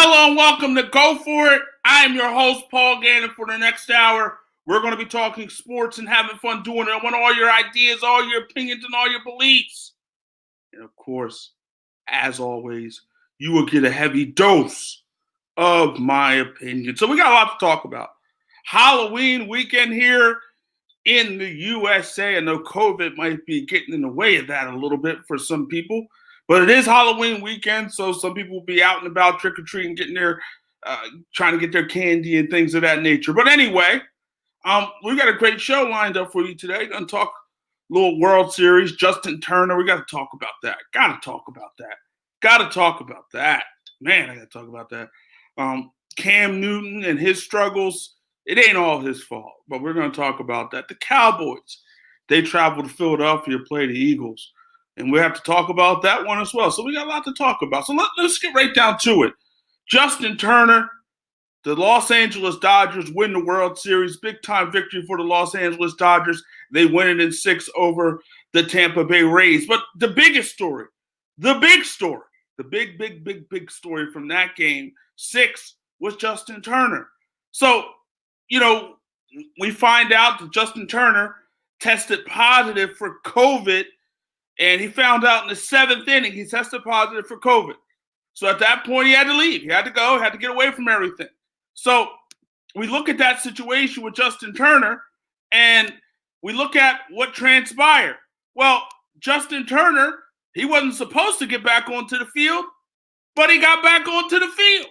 Hello and welcome to Go For It. I am your host, Paul Gannon. For the next hour, we're going to be talking sports and having fun doing it. I want all your ideas, all your opinions, and all your beliefs. And of course, as always, you will get a heavy dose of my opinion. So we got a lot to talk about. Halloween weekend here in the USA. I know COVID might be getting in the way of that a little bit for some people. But it is Halloween weekend, so some people will be out and about trick-or-treating, getting their, trying to get their candy and things of that nature. But anyway, we got a great show lined up for you today. We're going to talk a little World Series, Justin Turner. We got to talk about that. Got to talk about that. Man, I got to talk about that. Cam Newton and his struggles, it ain't all his fault, but we're going to talk about that. The Cowboys, they traveled to Philadelphia to play the Eagles. And we have to talk about that one as well. So we got a lot to talk about. So let's get right down to it. Justin Turner, the Los Angeles Dodgers win the World Series. Big-time victory for the Los Angeles Dodgers. They win it in 6 over the Tampa Bay Rays. But the biggest story, the big story from that game, 6, was Justin Turner. So, we find out that Justin Turner tested positive for COVID. And he found out in the 7th inning he tested positive for COVID. So at that point, he had to leave. He had to go, had to get away from everything. So we look at that situation with Justin Turner, and we look at what transpired. Well, Justin Turner, he wasn't supposed to get back onto the field, but he got back onto the field.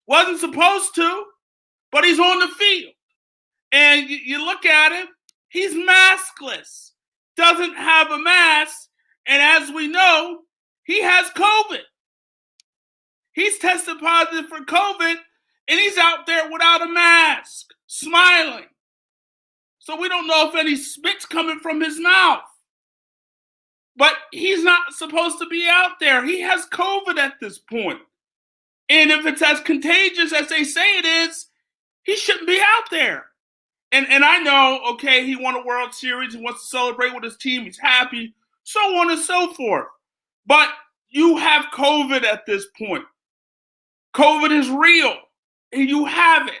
Wasn't supposed to, but he's on the field. And you look at him, he's maskless. Doesn't have a mask, and as we know, he has COVID. He's tested positive for COVID, and he's out there without a mask, smiling. So we don't know if any spit's coming from his mouth. But he's not supposed to be out there. He has COVID at this point. And if it's as contagious as they say it is, he shouldn't be out there. And I know, okay, he won a World Series. He wants to celebrate with his team. He's happy, so on and so forth. But you have COVID at this point. COVID is real, and you have it.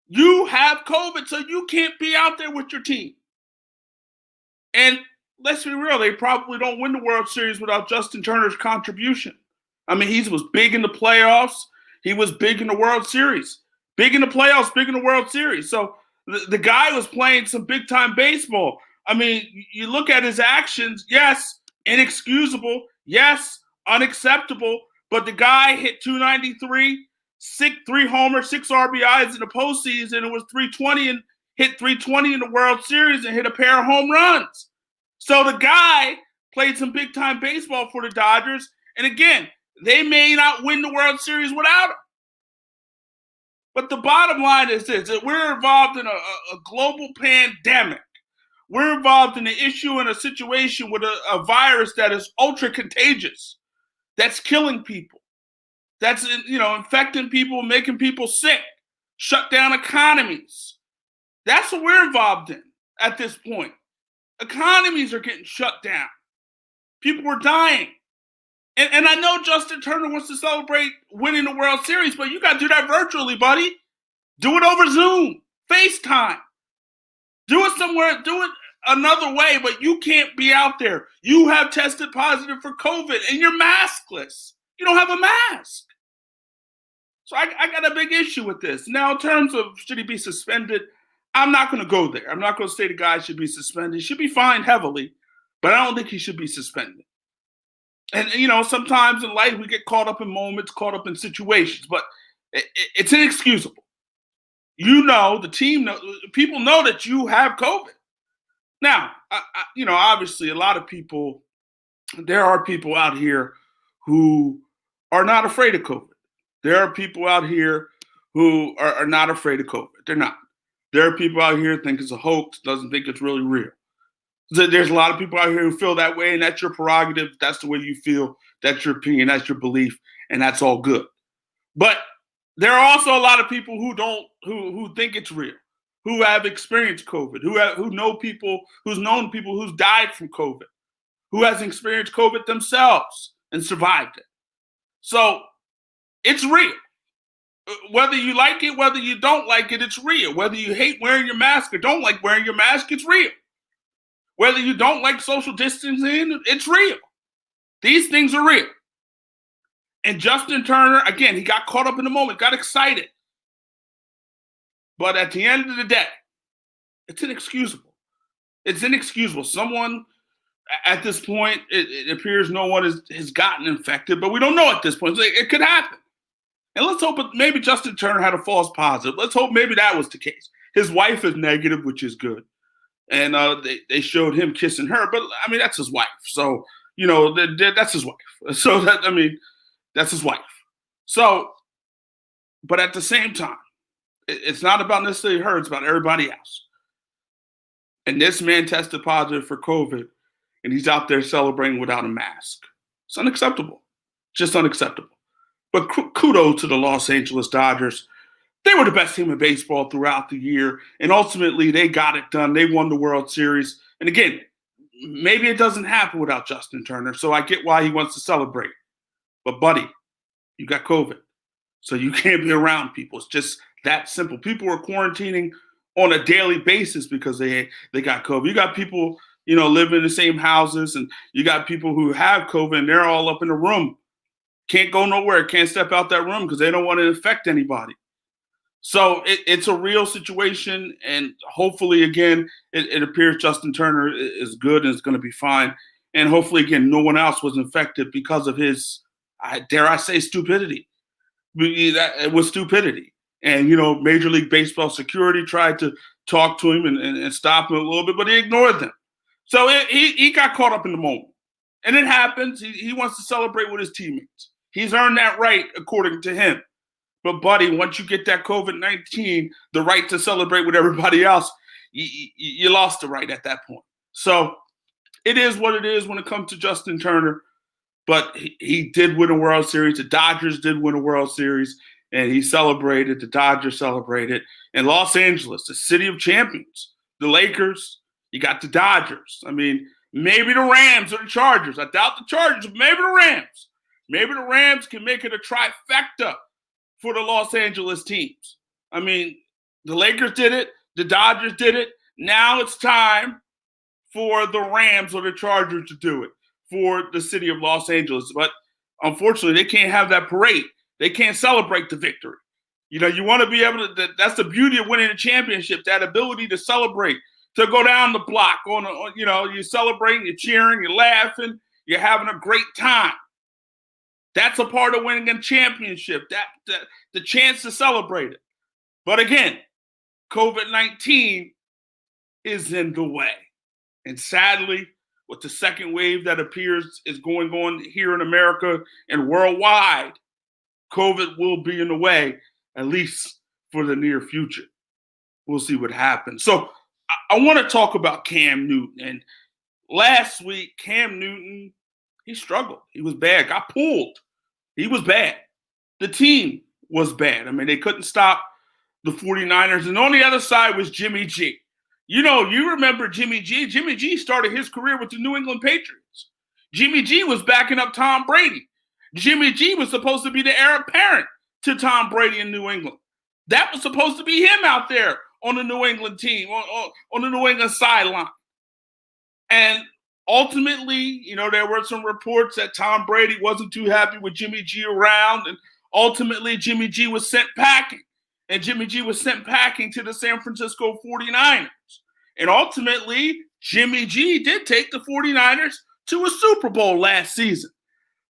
You have COVID, so you can't be out there with your team. And let's be real, they probably don't win the World Series without Justin Turner's contribution. I mean, he was big in the playoffs. He was big in the World Series. Big in the playoffs, big in the World Series. So the guy was playing some big-time baseball. I mean, you look at his actions, yes, inexcusable, yes, unacceptable, but the guy hit 293, 3 homers, 6 RBIs in the postseason. It was 320 and hit 320 in the World Series and hit a pair of home runs. So the guy played some big-time baseball for the Dodgers. And again, they may not win the World Series without him. But the bottom line is this, that we're involved in a global pandemic. We're involved in an issue and a situation with a virus that is ultra contagious, that's killing people, that's infecting people, making people sick, shut down economies. That's what we're involved in at this point. Economies are getting shut down. People are dying. And I know Justin Turner wants to celebrate winning the World Series, but you got to do that virtually, buddy. Do it over Zoom, FaceTime. Do it somewhere, do it another way, but you can't be out there. You have tested positive for COVID, and you're maskless. You don't have a mask. So I got a big issue with this. Now, in terms of should he be suspended, I'm not going to go there. I'm not going to say the guy should be suspended. He should be fined heavily, but I don't think he should be suspended. And, sometimes in life we get caught up in moments, caught up in situations, but it's inexcusable. The team, people know that you have COVID. Now, obviously a lot of people, there are people out here who are not afraid of COVID. There are people out here who are not afraid of COVID. They're not. There are people out here who think it's a hoax, doesn't think it's really real. There's a lot of people out here who feel that way, and that's your prerogative. That's the way you feel. That's your opinion. That's your belief, and that's all good. But there are also a lot of people who think it's real, who have experienced COVID, who know people, who's known people who's died from COVID, who has experienced COVID themselves and survived it. So It's real. Whether you like it, whether you don't like it, it's real. Whether you hate wearing your mask or don't like wearing your mask, it's real. Whether you don't like social distancing, it's real. These things are real. And Justin Turner, again, he got caught up in the moment, got excited. But at the end of the day, it's inexcusable. It's inexcusable. Someone, at this point, it appears no one has gotten infected, but we don't know at this point. It could happen. And let's hope maybe Justin Turner had a false positive. Let's hope maybe that was the case. His wife is negative, which is good. And they showed him kissing her. But, I mean, that's his wife. So, that's his wife. So, that's his wife. So, but at the same time, it's not about necessarily her. It's about everybody else. And this man tested positive for COVID, and he's out there celebrating without a mask. It's unacceptable. Just unacceptable. But kudos to the Los Angeles Dodgers. They were the best team in baseball throughout the year, and ultimately they got it done. They won the World Series. And again, maybe it doesn't happen without Justin Turner, so I get why he wants to celebrate. But, buddy, you got COVID, so you can't be around people. It's just that simple. People are quarantining on a daily basis because they got COVID. You got people, living in the same houses, and you got people who have COVID, and they're all up in a room. Can't go nowhere, can't step out that room because they don't want to infect anybody. So it's a real situation, and hopefully, again, it appears Justin Turner is good and is going to be fine. And hopefully, again, no one else was infected because of his, dare I say, stupidity. It was stupidity. And, Major League Baseball security tried to talk to him and stop him a little bit, but he ignored them. So he got caught up in the moment. And it happens. He wants to celebrate with his teammates. He's earned that right, according to him. But, buddy, once you get that COVID-19, the right to celebrate with everybody else, you lost the right at that point. So it is what it is when it comes to Justin Turner. But he did win a World Series. The Dodgers did win a World Series, and he celebrated. The Dodgers celebrated. And Los Angeles, the city of champions, the Lakers, you got the Dodgers. I mean, maybe the Rams or the Chargers. I doubt the Chargers, but maybe the Rams. Maybe the Rams can make it a trifecta for the Los Angeles teams. I mean, the Lakers did it. The Dodgers did it. Now it's time for the Rams or the Chargers to do it for the city of Los Angeles. But unfortunately, they can't have that parade. They can't celebrate the victory. You want to be able to, that's the beauty of winning a championship, that ability to celebrate, to go down the block you're celebrating, you're cheering, you're laughing, you're having a great time. That's a part of winning a championship, that the chance to celebrate it. But again, COVID-19 is in the way. And sadly, with the second wave that appears is going on here in America and worldwide, COVID will be in the way, at least for the near future. We'll see what happens. So I want to talk about Cam Newton. And last week, Cam Newton, he struggled. He was bad, got pulled. He was bad. The team was bad. I mean, they couldn't stop the 49ers. And on the other side was Jimmy G. You remember Jimmy G. Jimmy G started his career with the New England Patriots. Jimmy G was backing up Tom Brady. Jimmy G was supposed to be the heir apparent to Tom Brady in New England. That was supposed to be him out there on the New England team, on the New England sideline. And ultimately, there were some reports that Tom Brady wasn't too happy with Jimmy G around, and ultimately Jimmy G was sent packing. And Jimmy G was sent packing to the San Francisco 49ers. And ultimately, Jimmy G did take the 49ers to a Super Bowl last season.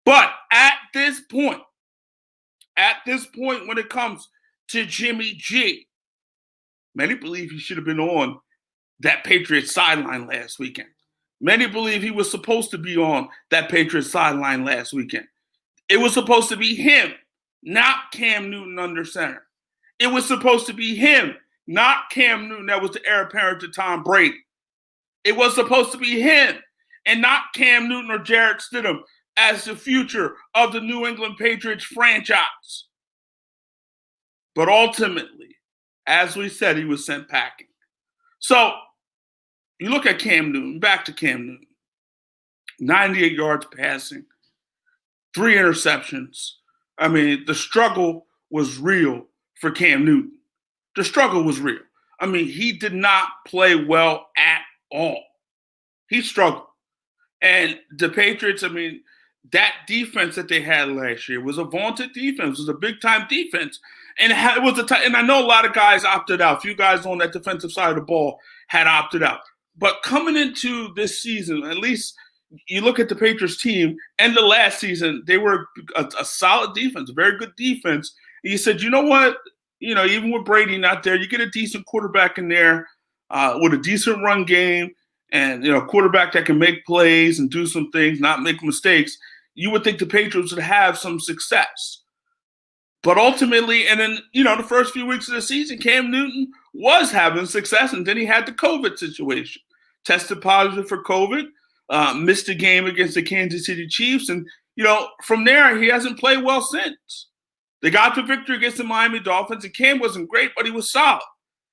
But at this point, when it comes to Jimmy G, many believe he should have been on that Patriots sideline last weekend. Many believe he was supposed to be on that Patriots sideline last weekend. It was supposed to be him, not Cam Newton under center. It was supposed to be him, not Cam Newton, that was the heir apparent to Tom Brady. It was supposed to be him and not Cam Newton or Jarrett Stidham as the future of the New England Patriots franchise. But ultimately, as we said, he was sent packing. So you look at Cam Newton, back to Cam Newton, 98 yards passing, 3 interceptions, I mean, the struggle was real for Cam Newton. The struggle was real. I mean, he did not play well at all. He struggled. And the Patriots, I mean, that defense that they had last year was a vaunted defense. It was a big-time defense. And it was and I know a lot of guys opted out. A few guys on that defensive side of the ball had opted out. But coming into this season, at least you look at the Patriots team and the last season, they were a solid defense, a very good defense. And you said, you know what? You know, even with Brady not there, you get a decent quarterback in there with a decent run game and, you know, a quarterback that can make plays and do some things, not make mistakes. You would think the Patriots would have some success. But ultimately, and then, you know, the first few weeks of the season, Cam Newton was having success, and then he had the COVID situation. Tested positive for COVID, missed a game against the Kansas City Chiefs, and, you know, from there, he hasn't played well since. They got the victory against the Miami Dolphins, and Cam wasn't great, but he was solid.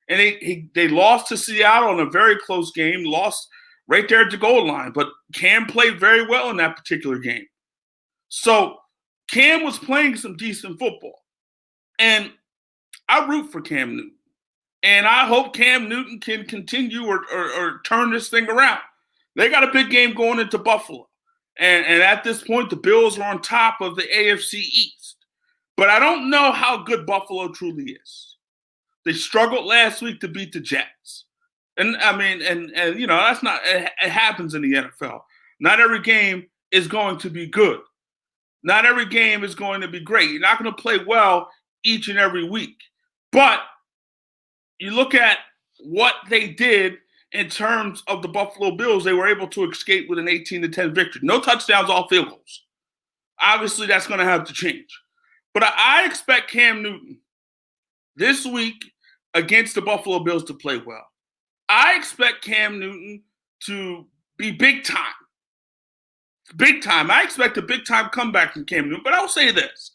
And they lost to Seattle in a very close game, lost right there at the goal line, but Cam played very well in that particular game. So Cam was playing some decent football. And I root for Cam Newton. And I hope Cam Newton can continue or turn this thing around. They got a big game going into Buffalo. And at this point, the Bills are on top of the AFC East. But I don't know how good Buffalo truly is. They struggled last week to beat the Jets. And I mean, and you know, that's not, it happens in the NFL. Not every game is going to be good. Not every game is going to be great. You're not going to play well each and every week. But you look at what they did in terms of the Buffalo Bills, they were able to escape with an 18-10 victory. No touchdowns, all field goals. Obviously, that's going to have to change. But I expect Cam Newton this week against the Buffalo Bills to play well. I expect Cam Newton to be big time. Big time. I expect a big time comeback from Cam Newton. But I'll say this.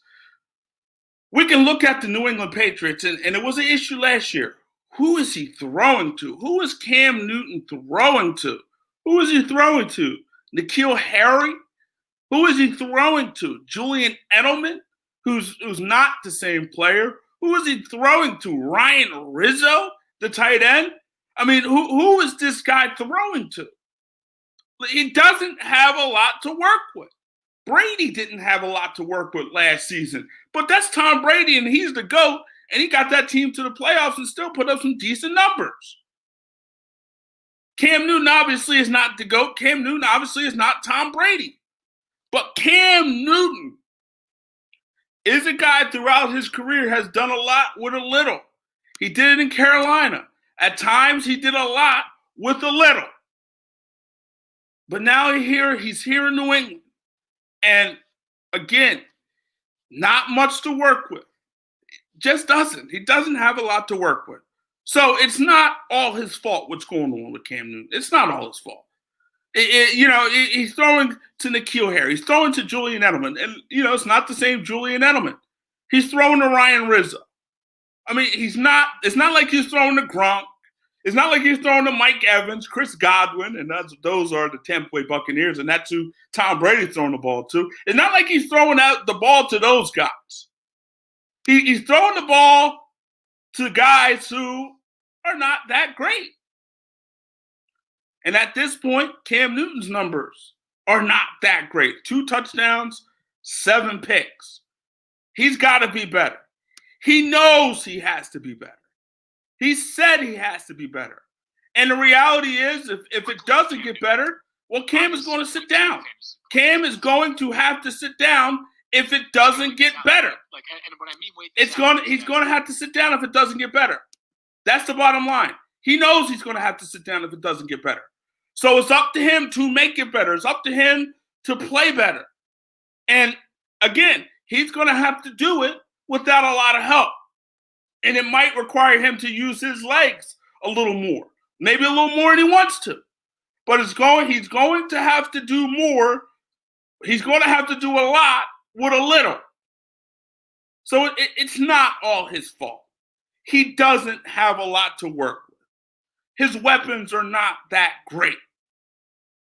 We can look at the New England Patriots, and it was an issue last year. Who is he throwing to? Who is Cam Newton throwing to? Who is he throwing to? N'Keal Harry? Who is he throwing to? Julian Edelman, who's not the same player? Who is he throwing to? Ryan Rizzo, the tight end? I mean, who is this guy throwing to? He doesn't have a lot to work with. Brady didn't have a lot to work with last season. But that's Tom Brady, and he's the GOAT, and he got that team to the playoffs and still put up some decent numbers. Cam Newton obviously is not the GOAT. Cam Newton obviously is not Tom Brady. But Cam Newton is a guy throughout his career has done a lot with a little. He did it in Carolina. At times, he did a lot with a little. But now he's here in New England. And again, not much to work with. Just doesn't. He doesn't have a lot to work with. So it's not all his fault what's going on with Cam Newton. It's not all his fault. He's throwing to N'Keal Harry. He's throwing to Julian Edelman. And, you know, it's not the same Julian Edelman. He's throwing to Ryan Rizzo. I mean, it's not like he's throwing to Gronk. It's not like he's throwing to Mike Evans, Chris Godwin, and those are the Tampa Bay Buccaneers, and that's who Tom Brady's throwing the ball to. It's not like he's throwing out the ball to those guys. He's throwing the ball to guys who are not that great. And at this point, Cam Newton's numbers are not that great. 2 touchdowns, 7 picks. He's got to be better. He knows he has to be better. He said he has to be better. And the reality is, if it doesn't get better, well, Cam is going to sit down. Cam is going to have to sit down if it doesn't get better. He's going to have to sit down if it doesn't get better. That's the bottom line. He knows he's going to have to sit down if it doesn't get better. So it's up to him to make it better. It's up to him to play better. And again, he's going to have to do it without a lot of help. And it might require him to use his legs a little more. Maybe a little more than he wants to. But he's going to have to do more. He's going to have to do a lot with a little. So it's not all his fault. He doesn't have a lot to work with. His weapons are not that great.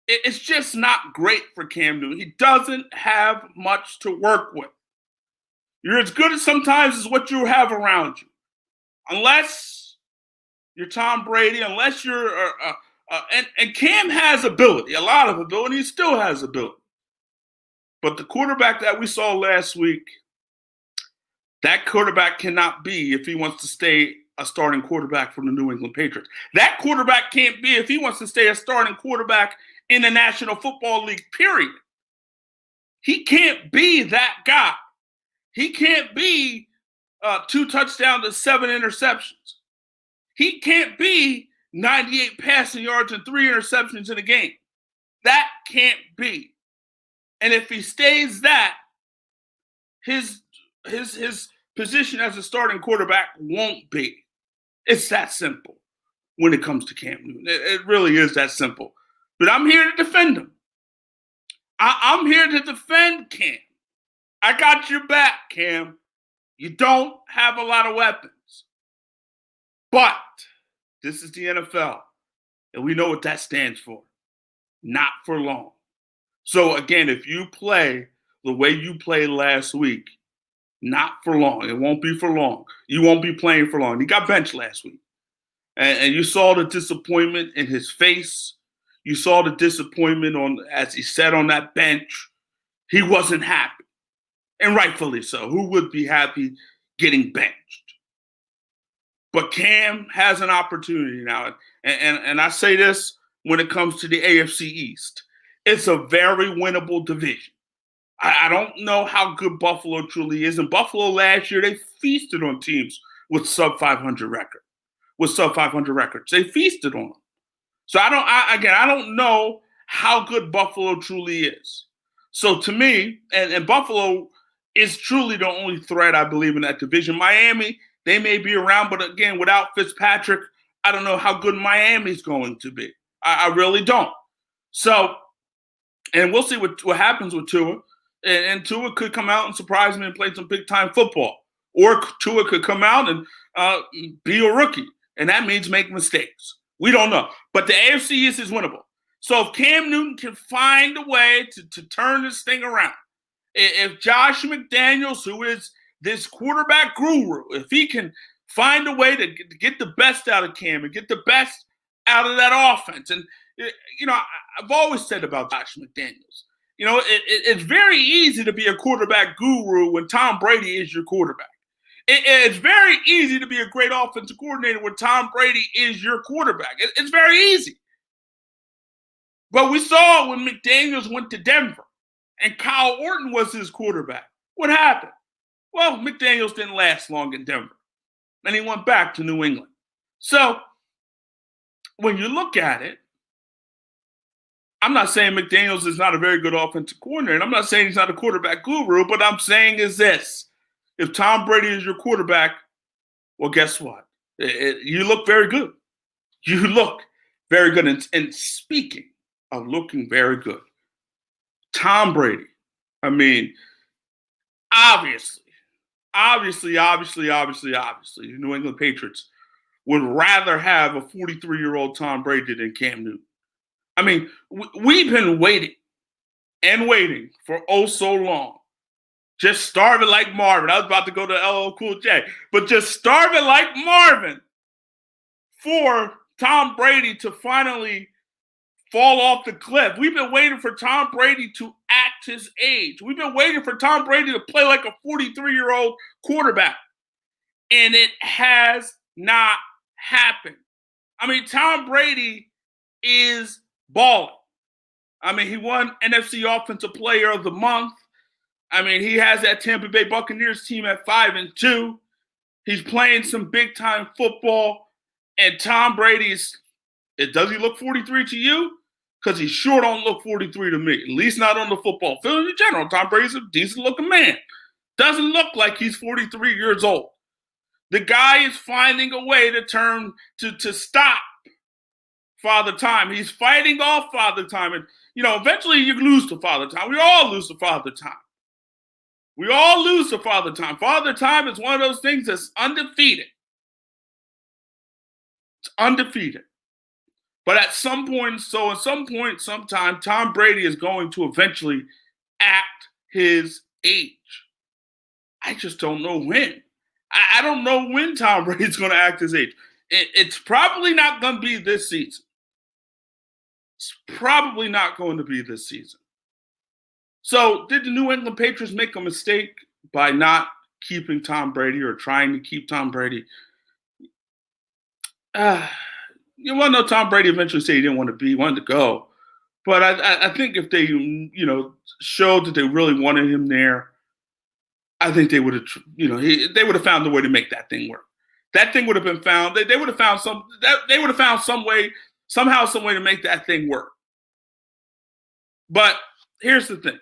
It's just not great for Cam Newton. He doesn't have much to work with. You're as good as sometimes as what you have around you. Unless you're Tom Brady, unless you're and Cam has ability, a lot of ability. He still has ability. But the quarterback that we saw last week, that quarterback cannot be if he wants to stay a starting quarterback for the New England Patriots. That quarterback can't be if he wants to stay a starting quarterback in the National Football League, period. He can't be that guy. He can't be 2 touchdowns and 7 interceptions. He can't be 98 passing yards and 3 interceptions in a game. That can't be. And if he stays that, his position as a starting quarterback won't be. It's that simple when it comes to Cam Newton. It really is that simple. But I'm here to defend him. I'm here to defend Cam. I got your back, Cam. You don't have a lot of weapons. But this is the NFL, and we know what that stands for. Not for long. So, again, if you play the way you played last week, not for long. It won't be for long. You won't be playing for long. He got benched last week. And you saw the disappointment in his face. You saw the disappointment as he sat on that bench. He wasn't happy. And rightfully so. Who would be happy getting benched? But Cam has an opportunity now. And I say this when it comes to the AFC East. It's a very winnable division. I don't know how good Buffalo truly is. In Buffalo last year, they feasted on teams with sub-500 records. They feasted on them. So I don't know how good Buffalo truly is. So to me, and Buffalo is truly the only threat, I believe, in that division. Miami, they may be around, but again, without Fitzpatrick, I don't know how good Miami's going to be. I really don't. So, and we'll see what happens with Tua. And Tua could come out and surprise me and play some big-time football. Or Tua could come out and be a rookie, and that means make mistakes. We don't know. But the AFC East is winnable. So if Cam Newton can find a way to turn this thing around, if Josh McDaniels, who is this quarterback guru, if he can find a way to get the best out of Cam and get the best out of that offense. And, you know, I've always said about Josh McDaniels, you know, it's very easy to be a quarterback guru when Tom Brady is your quarterback. It's very easy to be a great offensive coordinator when Tom Brady is your quarterback. It's very easy. But we saw when McDaniels went to Denver and Kyle Orton was his quarterback. What happened? Well, McDaniels didn't last long in Denver. And he went back to New England. So when you look at it, I'm not saying McDaniels is not a very good offensive coordinator. And I'm not saying he's not a quarterback guru, but I'm saying is this. If Tom Brady is your quarterback, well, guess what? You look very good. You look very good. And speaking of looking very good, Tom Brady, I mean, obviously, the New England Patriots would rather have a 43-year-old Tom Brady than Cam Newton. I mean, we've been waiting for oh so long. Just starving like Marvin. I was about to go to LL Cool J. But just starving like Marvin for Tom Brady to finally fall off the cliff. We've been waiting for Tom Brady to act his age. We've been waiting for Tom Brady to play like a 43-year-old quarterback. And it has not happened. I mean, Tom Brady is balling. I mean, he won NFC Offensive Player of the Month. I mean, he has that Tampa Bay Buccaneers team at 5-2. He's playing some big-time football. And Tom Brady's, does he look 43 to you? Because he sure don't look 43 to me. At least not on the football field in general. Tom Brady's a decent-looking man. Doesn't look like he's 43 years old. The guy is finding a way to stop Father Time. He's fighting off Father Time. And, you know, eventually you lose to Father Time. We all lose to Father Time. We all lose to Father Time. Father Time is one of those things that's undefeated. It's undefeated. But at some point, sometime, Tom Brady is going to eventually act his age. I just don't know when. I don't know when Tom Brady's going to act his age. It's probably not going to be this season. It's probably not going to be this season. So, did the New England Patriots make a mistake by not keeping Tom Brady or trying to keep Tom Brady? You want to know Tom Brady eventually said he didn't want to be, wanted to go. But I think if they, showed that they really wanted him there, I think they would have, they would have found a way to make that thing work. That thing would have been found. They would have found some way, somehow, some way to make that thing work. But here's the thing.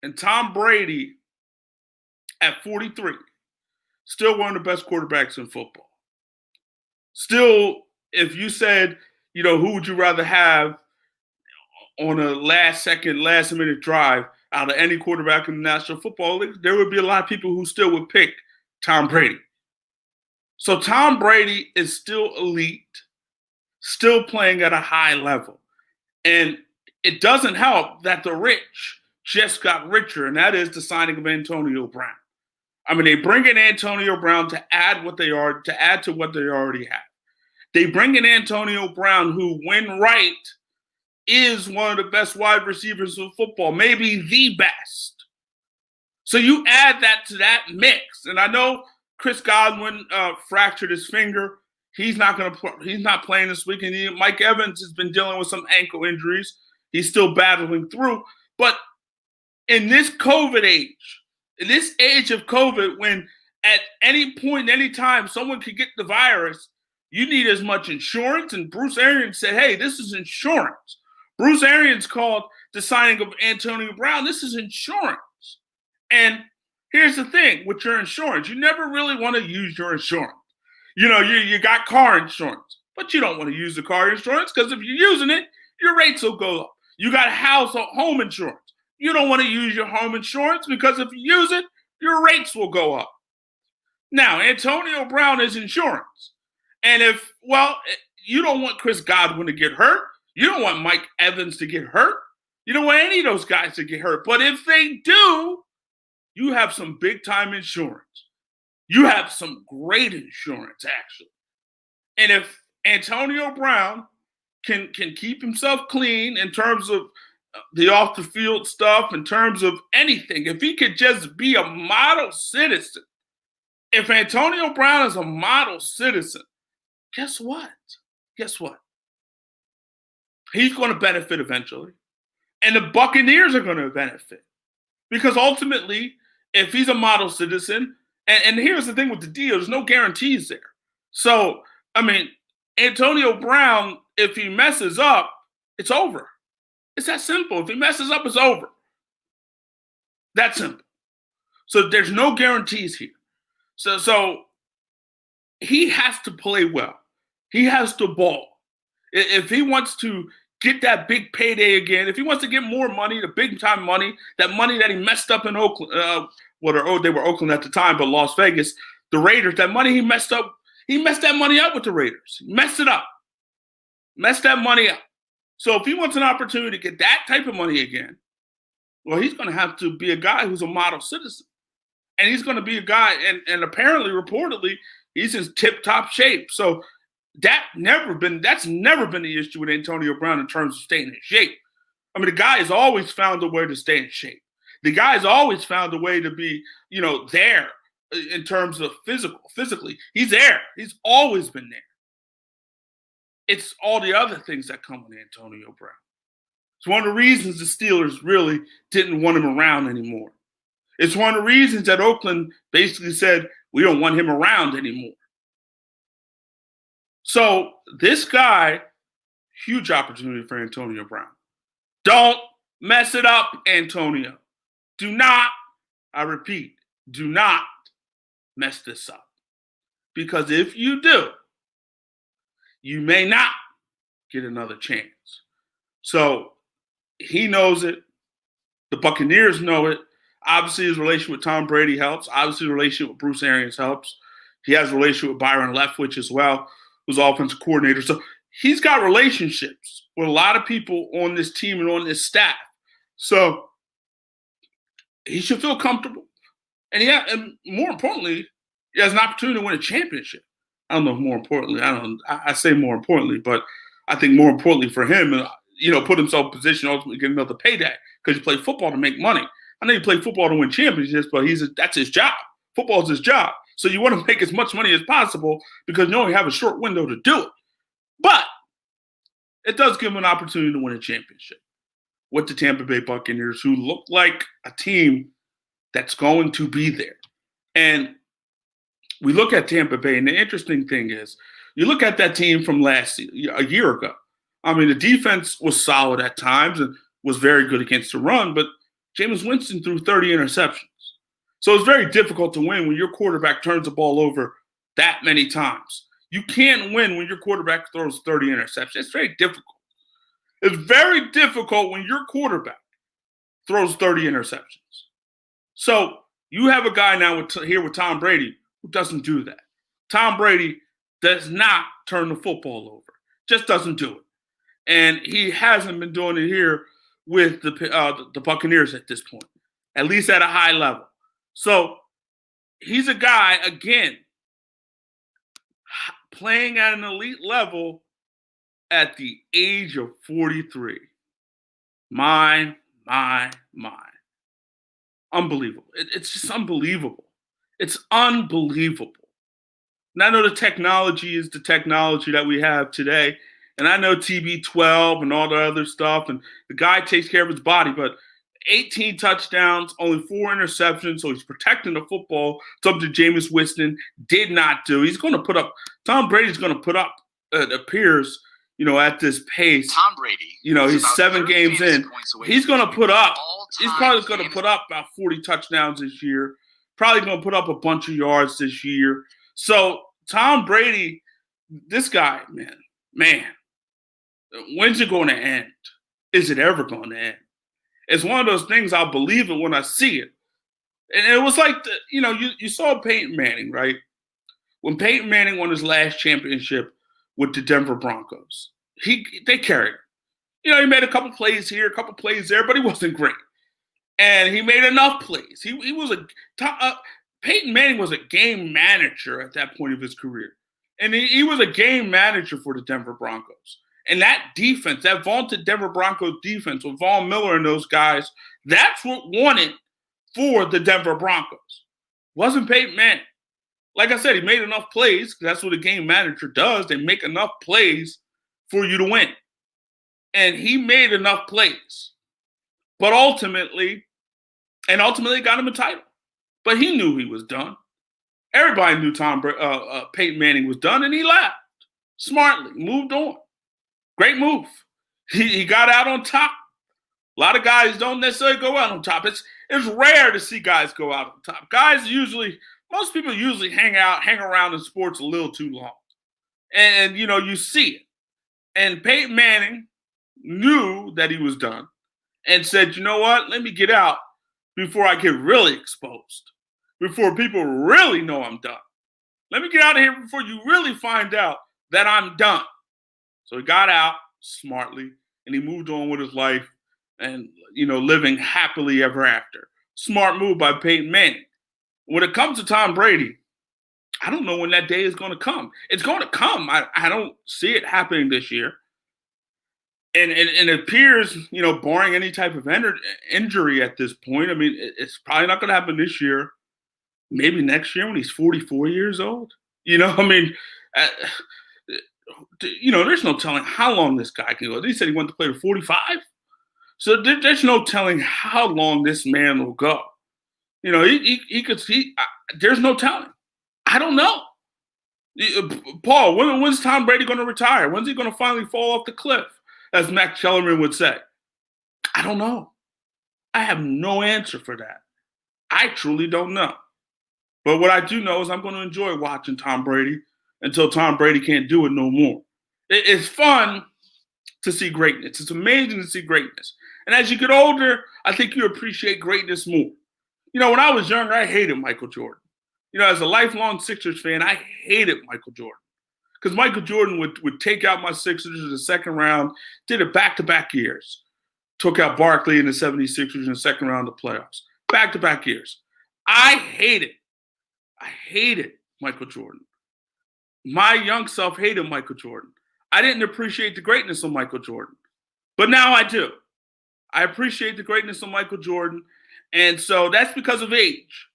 And Tom Brady, at 43, still one of the best quarterbacks in football. Still, if you said, who would you rather have on a last-minute drive out of any quarterback in the National Football League, there would be a lot of people who still would pick Tom Brady. So Tom Brady is still elite, still playing at a high level. And it doesn't help that the rich just got richer, and that is the signing of Antonio Brown. I mean, they bring in Antonio Brown to add to what they already have. They bring in Antonio Brown, who, when right, is one of the best wide receivers in football, maybe the best. So you add that to that mix, and I know Chris Godwin fractured his finger. He's not playing this week, and Mike Evans has been dealing with some ankle injuries. He's still battling through. But in this COVID age, in this age of COVID, when at any point, any time, someone could get the virus, you need as much insurance. And Bruce Arians said, hey, this is insurance. Bruce Arians called the signing of Antonio Brown, this is insurance. And here's the thing with your insurance, you never really want to use your insurance. You got car insurance, but you don't want to use the car insurance because if you're using it, your rates will go up. You got home insurance. You don't want to use your home insurance because if you use it, your rates will go up. Now, Antonio Brown is insurance. And you don't want Chris Godwin to get hurt. You don't want Mike Evans to get hurt. You don't want any of those guys to get hurt. But if they do, you have some big-time insurance. You have some great insurance, actually. And if Antonio Brown can keep himself clean in terms of the off-the-field stuff, in terms of anything, if he could just be a model citizen, if Antonio Brown is a model citizen, guess what? He's going to benefit eventually. And the Buccaneers are going to benefit. Because ultimately, if he's a model citizen, and here's the thing with the deal, there's no guarantees there. So, Antonio Brown, if he messes up, it's over. It's that simple. If he messes up, it's over. That simple. So there's no guarantees here. So he has to play well. He has to ball. If he wants to get that big payday again, if he wants to get more money, the big-time money, that money that he messed up in Oakland, they were Oakland at the time, but Las Vegas, the Raiders, that money he messed up, he messed that money up with the Raiders. He messed it up. Messed that money up. So if he wants an opportunity to get that type of money again, well, he's going to have to be a guy who's a model citizen. And he's going to be a guy, and apparently, reportedly, he's in tip-top shape. So that's never been the issue with Antonio Brown in terms of staying in shape. The guy has always found a way to stay in shape. The guy has always found a way to be, there in terms of physically. He's there. He's always been there. It's all the other things that come with Antonio Brown. It's one of the reasons the Steelers really didn't want him around anymore. It's one of the reasons that Oakland basically said, we don't want him around anymore. So this guy, huge opportunity for Antonio Brown. Don't mess it up, Antonio. Do not, I repeat, do not mess this up. Because if you do, you may not get another chance. So he knows it. The Buccaneers know it. Obviously, his relationship with Tom Brady helps. Obviously, the relationship with Bruce Arians helps. He has a relationship with Byron Leftwich as well, who's offensive coordinator. So he's got relationships with a lot of people on this team and on this staff. So he should feel comfortable. And more importantly, he has an opportunity to win a championship. I don't know if more importantly, I say more importantly, but I think more importantly for him, put himself in position to ultimately get another payday because you play football to make money. I know you play football to win championships, but that's his job. Football is his job. So you want to make as much money as possible because you only have a short window to do it. But it does give him an opportunity to win a championship with the Tampa Bay Buccaneers, who look like a team that's going to be there. And we look at Tampa Bay, and the interesting thing is, you look at that team from a year ago. I mean, the defense was solid at times and was very good against the run, but Jameis Winston threw 30 interceptions. So it's very difficult to win when your quarterback turns the ball over that many times. You can't win when your quarterback throws 30 interceptions. It's very difficult. It's very difficult when your quarterback throws 30 interceptions. So you have a guy now with Tom Brady who doesn't do that. Tom Brady does not turn the football over. Just doesn't do it. And he hasn't been doing it here with the Buccaneers at this point, at least at a high level. So he's a guy, again, playing at an elite level at the age of 43. My. Unbelievable. It's just unbelievable. It's unbelievable. And I know the technology is the technology that we have today. And I know TB12 and all the other stuff. And the guy takes care of his body. But 18 touchdowns, only 4 interceptions. So he's protecting the football, something Jameis Winston did not do. Tom Brady's going to put up, it appears, at this pace. Tom Brady. He's 7 games in. He's going to put up. He's probably going to put up about 40 touchdowns this year. Probably going to put up a bunch of yards this year. So Tom Brady, this guy, man, when's it going to end? Is it ever going to end? It's one of those things I'll believe it when I see it. And it was like, you saw Peyton Manning, right? When Peyton Manning won his last championship with the Denver Broncos, they carried him. He made a couple plays here, a couple plays there, but he wasn't great. And he made enough plays. Peyton Manning was a game manager at that point of his career. And he was a game manager for the Denver Broncos. And that defense, that vaunted Denver Broncos defense with Von Miller and those guys, that's what won it for the Denver Broncos. Wasn't Peyton Manning. Like I said, he made enough plays. That's what a game manager does. They make enough plays for you to win. And he made enough plays. But ultimately got him a title. But he knew he was done. Everybody knew Peyton Manning was done, and he left smartly, moved on. Great move. He got out on top. A lot of guys don't necessarily go out on top. It's rare to see guys go out on top. Most people usually hang around in sports a little too long. And you see it. And Peyton Manning knew that he was done and said, you know what? Let me get out before I get really exposed, before people really know I'm done. Let me get out of here before you really find out that I'm done. So he got out smartly, and he moved on with his life and, living happily ever after. Smart move by Peyton Manning. When it comes to Tom Brady, I don't know when that day is going to come. It's going to come. I don't see it happening this year. And it appears, barring any type of injury at this point, I mean, it's probably not going to happen this year. Maybe next year when he's 44 years old. There's no telling how long this guy can go. They said he wanted to play to 45. So there's no telling how long this man will go. There's no telling. I don't know. Paul, when's Tom Brady going to retire? When's he going to finally fall off the cliff, as Max Kellerman would say? I don't know. I have no answer for that. I truly don't know. But what I do know is I'm going to enjoy watching Tom Brady until Tom Brady can't do it no more. It's fun to see greatness. It's amazing to see greatness. And as you get older, I think you appreciate greatness more. When I was younger, I hated Michael Jordan. As a lifelong Sixers fan, I hated Michael Jordan. Because Michael Jordan would take out my Sixers in the second round, did it back-to-back years. Took out Barkley in the 76ers in the second round of the playoffs. Back-to-back years. I hated Michael Jordan. My young self hated Michael Jordan. I didn't appreciate the greatness of Michael Jordan, but now I do. I appreciate the greatness of Michael Jordan, and so that's because of age.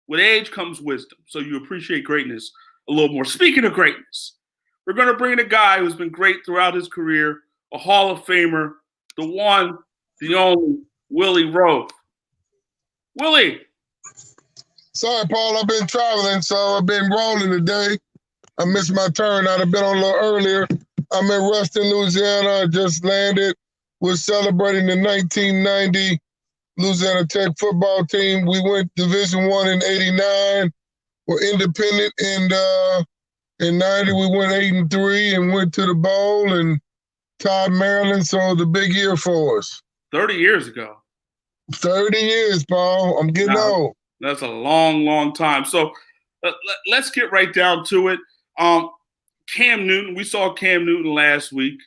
With age comes wisdom, so you appreciate greatness a little more. Speaking of greatness, we're going to bring in a guy who's been great throughout his career, a Hall of Famer, the one, the only, Willie Rowe. Willie. Sorry, Paul, I've been traveling, so I've been rolling today. I missed my turn. I'd have been on a little earlier. I'm in Ruston, Louisiana. I just landed. We're celebrating the 1990 Louisiana Tech football team. We went Division I in '89. We're independent, and in '90 we went 8-3 and went to the bowl and tied Maryland. So the big year for us. 30 years ago. 30 years, Paul. I'm getting old. That's a long, long time. So let's get right down to it. Cam Newton, we saw Cam Newton last week,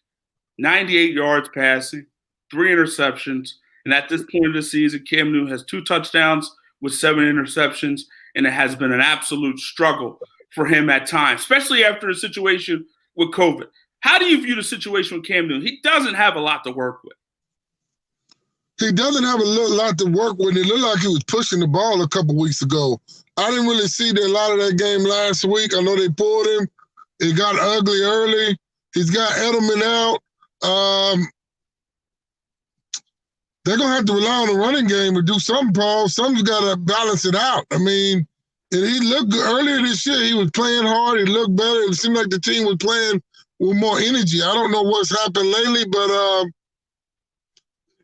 98 yards passing, 3 interceptions. And at this point of the season, Cam Newton has 2 touchdowns with 7 interceptions. And it has been an absolute struggle for him at times, especially after the situation with COVID. How do you view the situation with Cam Newton? He doesn't have a lot to work with. He doesn't have a lot to work with. It looked like he was pushing the ball a couple weeks ago. I didn't really see a lot of that game last week. I know they pulled him. It got ugly early. He's got Edelman out. They're going to have to rely on the running game or do something, Paul. Something's got to balance it out. I mean, and he looked good. Earlier this year, he was playing hard. He looked better. It seemed like the team was playing with more energy. I don't know what's happened lately, but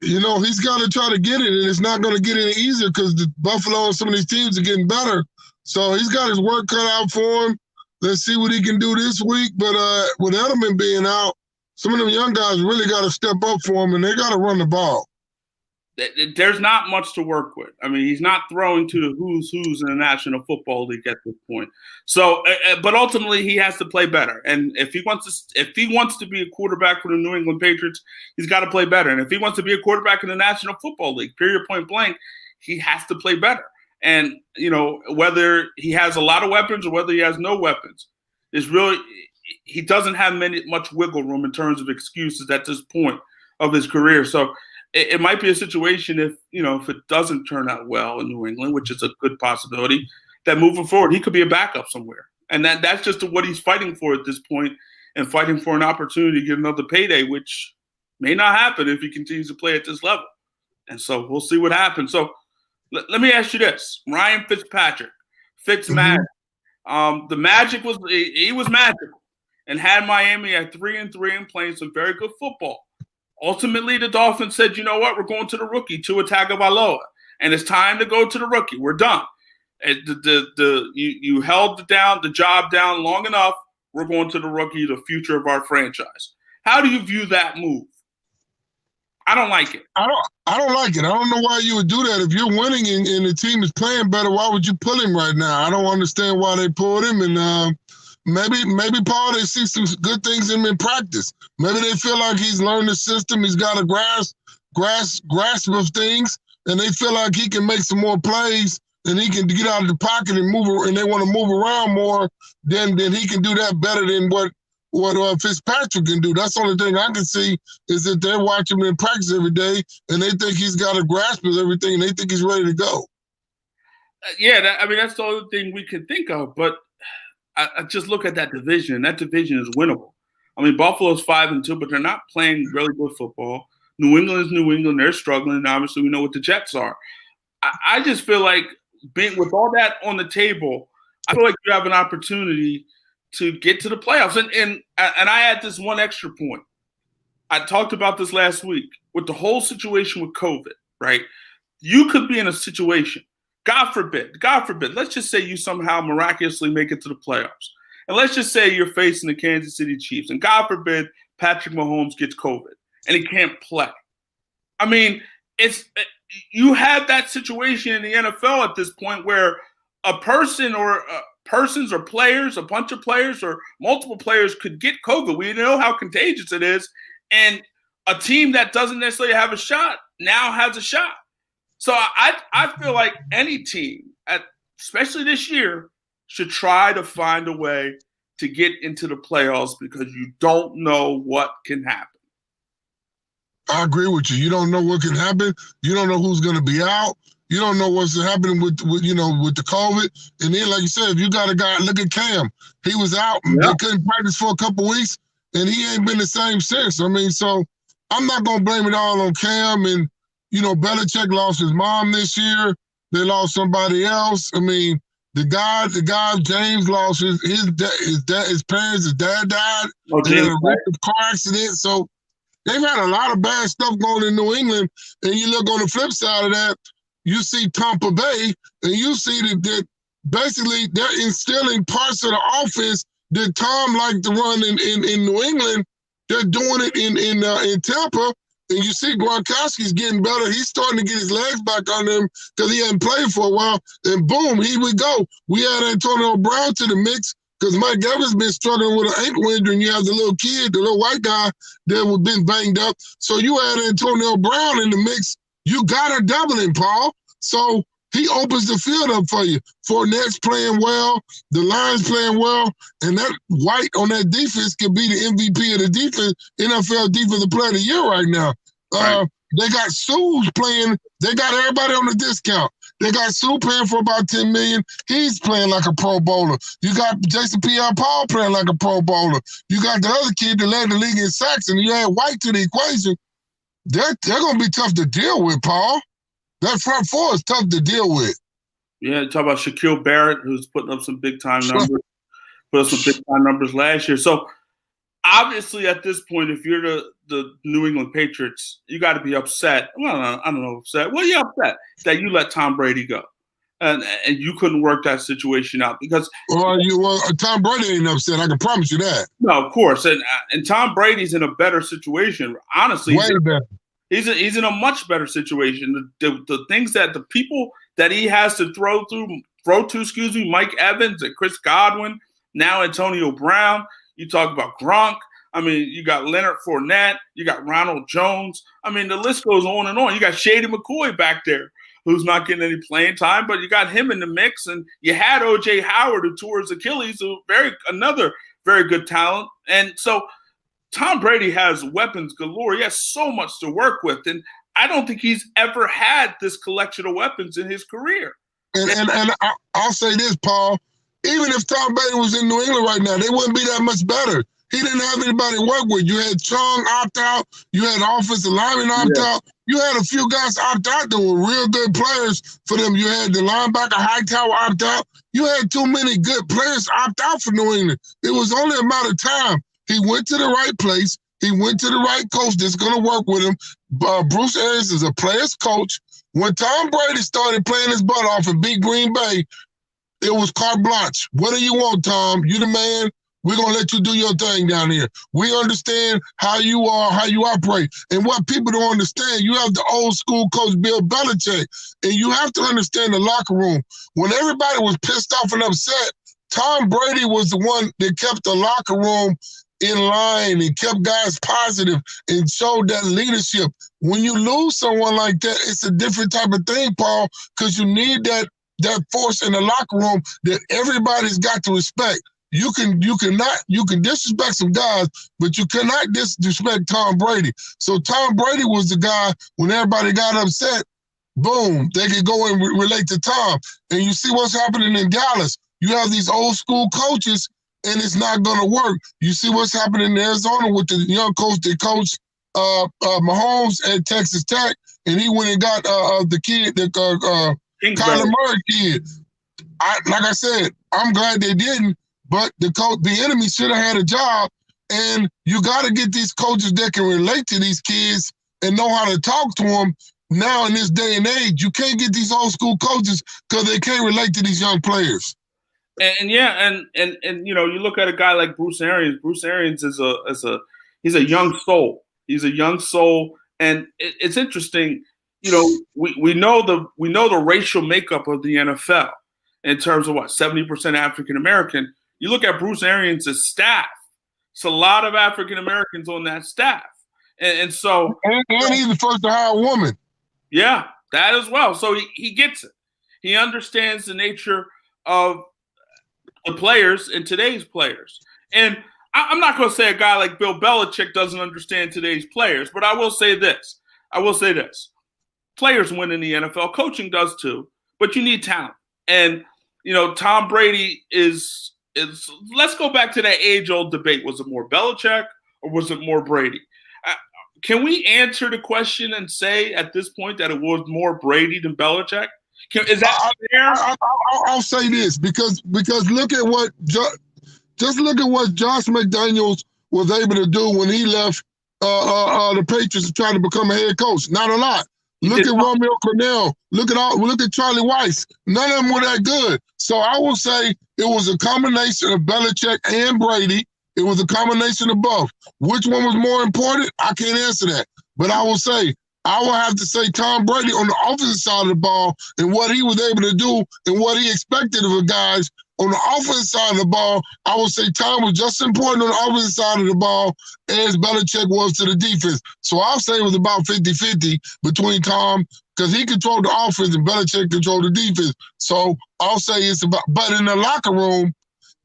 he's got to try to get it, and it's not going to get any easier because the Buffalo and some of these teams are getting better. So he's got his work cut out for him. Let's see what he can do this week. But with Edelman being out, some of them young guys really got to step up for him, and they got to run the ball. There's not much to work with. I mean, he's not throwing to the who's in the National Football League at this point. So, but ultimately, he has to play better. And if he wants to be a quarterback for the New England Patriots, he's got to play better. And if he wants to be a quarterback in the National Football League, period, point blank, he has to play better. And whether he has a lot of weapons or whether he has no weapons, he doesn't have much wiggle room in terms of excuses at this point of his career. So it might be a situation if it doesn't turn out well in New England, which is a good possibility, that moving forward, he could be a backup somewhere. And that's just what he's fighting for at this point, and fighting for an opportunity to get another payday, which may not happen if he continues to play at this level. And so we'll see what happens. So let me ask you this. Ryan Fitzpatrick, Fitzmagic. The magic was magical and had Miami at 3-3 and playing some very good football. Ultimately, the Dolphins said, you know what, we're going to the rookie, Tua Tagovailoa, and it's time to go to the rookie. We're done. You held the job down long enough. We're going to the rookie, the future of our franchise. How do you view that move? I don't like it. I don't like it. I don't know why you would do that. If you're winning and the team is playing better, why would you pull him right now? I don't understand why they pulled him. And maybe Paul, they see some good things in him in practice. Maybe they feel like he's learned the system. He's got a grasp of things, and they feel like he can make some more plays and he can get out of the pocket and move, and they want to move around more. Then he can do that better than what Fitzpatrick can do. That's the only thing I can see is that they're watching him in practice every day, and they think he's got a grasp of everything, and they think he's ready to go. That's the only thing we can think of. But I just look at that division, and that division is winnable. I mean, Buffalo's 5-2, but they're not playing really good football. New England is New England. They're struggling, and obviously we know what the Jets are. I just feel like with all that on the table, I feel like you have an opportunity to get to the playoffs. And I add this one extra point. I talked about this last week with the whole situation with COVID, right? You could be in a situation, God forbid, let's just say you somehow miraculously make it to the playoffs. And let's just say you're facing the Kansas City Chiefs, and God forbid Patrick Mahomes gets COVID and he can't play. I mean, you have that situation in the NFL at this point where a person or persons or players, a bunch of players or multiple players could get COVID. We know how contagious it is. And a team that doesn't necessarily have a shot now has a shot. So I feel like any team especially this year, should try to find a way to get into the playoffs because you don't know what can happen. I agree with you. You don't know what can happen. You don't know who's going to be out. You don't know what's happening with the COVID. And then, like you said, if you got a guy, look at Cam. He was out. Yeah. They couldn't practice for a couple weeks, and he ain't been the same since. I mean, so I'm not going to blame it all on Cam. And, Belichick lost his mom this year. They lost somebody else. I mean, the guy, James lost his parents. His dad died in a car accident. So they've had a lot of bad stuff going in New England. And you look on the flip side of that, you see Tampa Bay, and you see that basically they're instilling parts of the offense that Tom liked to run in New England. They're doing it in Tampa. And you see Gronkowski's getting better. He's starting to get his legs back on him because he hadn't played for a while. And boom, here we go. We add Antonio Brown to the mix because Mike Evans been struggling with an ankle injury, and you have the little kid, the little white guy that was been banged up. So you add Antonio Brown in the mix, you got a doubling, Paul. So he opens the field up for you. Fournette's playing well, the line's playing well, and that White on that defense could be the MVP of the defense, NFL Defensive Player of the Year right now. Right. They got Sue playing. They got everybody on the discount. They got Sue paying for about $10 million. He's playing like a Pro Bowler. You got Jason Pierre-Paul playing like a Pro Bowler. You got the other kid that led the league in sacks, and you add White to the equation. They're going to be tough to deal with, Paul. That front four is tough to deal with. Yeah, talk about Shaquille Barrett, who's putting up some big-time numbers. Put up some big-time numbers last year. So, obviously, at this point, if you're the New England Patriots, you got to be upset. Well, I don't know, upset. Well, you're upset that you let Tom Brady go. And you couldn't work that situation out because Tom Brady ain't upset. I can promise you that. No, of course, and Tom Brady's in a better situation. Honestly, way better. He's in a much better situation. The things that the people that he has to throw to, Mike Evans and Chris Godwin, now Antonio Brown. You talk about Gronk. I mean, you got Leonard Fournette. You got Ronald Jones. I mean, the list goes on and on. You got Shady McCoy back there, who's not getting any playing time, but you got him in the mix. And you had O.J. Howard, who tore his Achilles, another very good talent. And so Tom Brady has weapons galore. He has so much to work with. And I don't think he's ever had this collection of weapons in his career. And I'll say this, Paul. Even if Tom Brady was in New England right now, they wouldn't be that much better. He didn't have anybody to work with. You had Chung opt out. You had offensive linemen opt out. You had a few guys opt out that were real good players for them. You had the linebacker Hightower opt out. You had too many good players opt out for New England. It was only a matter of time. He went to the right place. He went to the right coach that's going to work with him. Bruce Arians is a player's coach. When Tom Brady started playing his butt off and beat Green Bay, it was carte blanche. What do you want, Tom? You the man. We're going to let you do your thing down here. We understand how you are, how you operate. And what people don't understand, you have the old school coach, Bill Belichick, and you have to understand the locker room. When everybody was pissed off and upset, Tom Brady was the one that kept the locker room in line and kept guys positive and showed that leadership. When you lose someone like that, it's a different type of thing, Paul, because you need that force in the locker room that everybody's got to respect. You can disrespect some guys, but you cannot disrespect Tom Brady. So Tom Brady was the guy when everybody got upset, boom, they could go and relate to Tom. And you see what's happening in Dallas. You have these old school coaches, and it's not going to work. You see what's happening in Arizona with the young coach that coached Mahomes at Texas Tech, and he went and got the kid, the Kyler Murray kid. Like I said, I'm glad they didn't. But the enemy should have had a job, and you got to get these coaches that can relate to these kids and know how to talk to them. Now in this day and age, you can't get these old school coaches because they can't relate to these young players. And you know, you look at a guy like Bruce Arians. Bruce Arians is he's a young soul. He's a young soul, and it's interesting. You know, we know the racial makeup of the NFL in terms of 70% African American. You look at Bruce Arians' staff. It's a lot of African Americans on that staff, and so and he's the first to hire a woman. Yeah, that as well. So he gets it. He understands the nature of the players and today's players. And I'm not going to say a guy like Bill Belichick doesn't understand today's players, but I will say this. Players win in the NFL. Coaching does too, but you need talent. And, Tom Brady is let's go back to that age-old debate. Was it more Belichick or was it more Brady? Can we answer the question and say at this point that it was more Brady than Belichick? Is that fair? I'll say this because look at what just look at what Josh McDaniels was able to do when he left the Patriots to try to become a head coach. Not a lot. Look at Romeo Cornell. Look at Charlie Weiss. None of them were that good. So I will say it was a combination of Belichick and Brady. It was a combination of both. Which one was more important? I can't answer that. But I will have to say Tom Brady on the offensive side of the ball and what he was able to do and what he expected of the guys. On the offensive side of the ball, I would say Tom was just as important on the offensive side of the ball as Belichick was to the defense. So I'll say it was about 50-50 between Tom, because he controlled the offense and Belichick controlled the defense. So I'll say it's about, but in the locker room,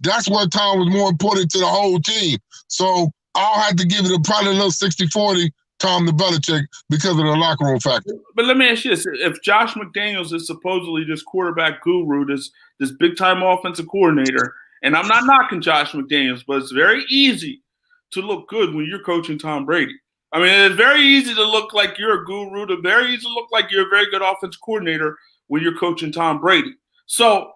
that's where Tom was more important to the whole team. So I'll have to give it probably a little 60-40 Tom to Belichick because of the locker room factor. But let me ask you this. If Josh McDaniels is supposedly this quarterback guru, this big-time offensive coordinator, and I'm not knocking Josh McDaniels, but it's very easy to look good when you're coaching Tom Brady. I mean, it's very easy to look like you're a guru. It's very easy to look like you're a very good offensive coordinator when you're coaching Tom Brady. So,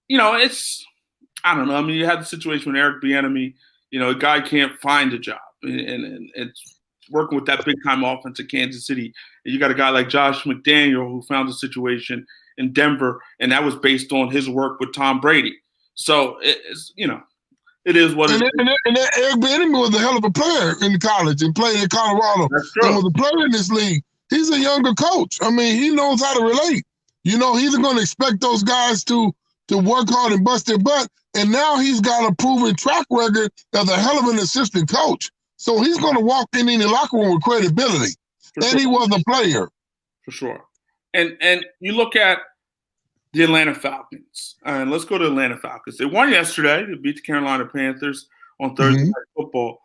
I don't know. I mean, you had the situation with Eric Bieniemy. A guy can't find a job, and it's working with that big-time offense in Kansas City. And you got a guy like Josh McDaniel who found a situation in Denver, and that was based on his work with Tom Brady. So, it is what it is. And Eric Bieniemy was a hell of a player in college and played in Colorado. That's true. And was a player in this league. He's a younger coach. I mean, he knows how to relate. He's going to expect those guys to work hard and bust their butt. And now he's got a proven track record as a hell of an assistant coach. So he's going to walk in the locker room with credibility. He was a player. For sure. And you look at the Atlanta Falcons. And let's go to the Atlanta Falcons. They won yesterday. They beat the Carolina Panthers on Thursday Night Football.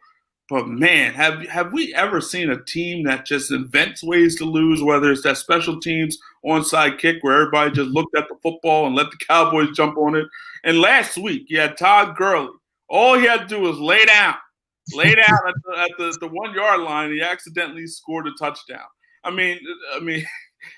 But, man, have we ever seen a team that just invents ways to lose, whether it's that special teams onside kick where everybody just looked at the football and let the Cowboys jump on it? And last week, you had Todd Gurley. All he had to do was lay down at the 1 yard line. He accidentally scored a touchdown. I mean,